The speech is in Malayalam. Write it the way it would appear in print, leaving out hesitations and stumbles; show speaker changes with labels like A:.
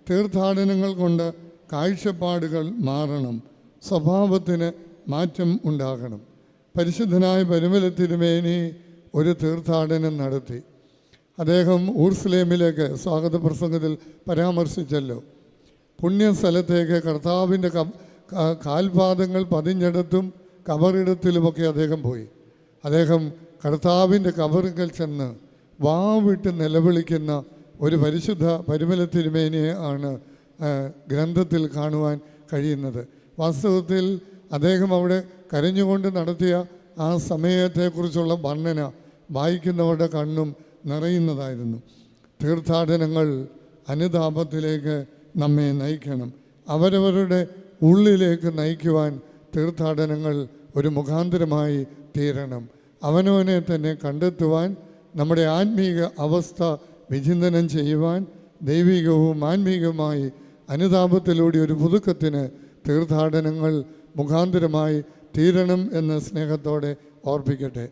A: തീർത്ഥാടനങ്ങൾ കൊണ്ട് കാഴ്ചപ്പാടുകൾ മാറണം, സ്വഭാവത്തിന് മാറ്റം ഉണ്ടാകണം. പരിശുദ്ധനായ പരിമല തിരുമേനി ഒരു തീർത്ഥാടനം നടത്തി. അദ്ദേഹം ഊർസ്ലേമിലേക്ക് സ്വാഗത പ്രസംഗത്തിൽ പരാമർശിച്ചല്ലോ. പുണ്യസ്ഥലത്തേക്ക് കർത്താവിൻ്റെ കാൽപാദങ്ങൾ പതിഞ്ഞിടത്തും കബറിടത്തിലുമൊക്കെ അദ്ദേഹം പോയി. അദ്ദേഹം കർത്താവിൻ്റെ കബറുകൾ ചെന്ന് വാവിട്ട് നിലവിളിക്കുന്ന ഒരു പരിശുദ്ധ പരിമല തിരുമേനിയെ ആണ് ഗ്രന്ഥത്തിൽ കാണുവാൻ കഴിയുന്നത്. വാസ്തവത്തിൽ അദ്ദേഹം അവിടെ കരഞ്ഞുകൊണ്ട് നടത്തിയ ആ സമയത്തെക്കുറിച്ചുള്ള വർണ്ണന വായിക്കുന്നവരുടെ കണ്ണും നിറയുന്നതായിരുന്നു. തീർത്ഥാടനങ്ങൾ അനുതാപത്തിലേക്ക് നമ്മെ നയിക്കണം. അവരവരുടെ ഉള്ളിലേക്ക് നയിക്കുവാൻ തീർത്ഥാടനങ്ങൾ ഒരു മുഖാന്തരമായി തീരണം. അവനവനെ തന്നെ കണ്ടെത്തുവാൻ, നമ്മുടെ ആത്മീക അവസ്ഥ വിചിന്തനം ചെയ്യുവാൻ, ദൈവികവും ആത്മീകവുമായി അനുതാപത്തിലൂടെ ഒരു പുതുക്കത്തിന് തീർത്ഥാടനങ്ങൾ മുഖാന്തരമായി തീരണം എന്ന് സ്നേഹത്തോടെ ഓർപ്പിക്കട്ടെ.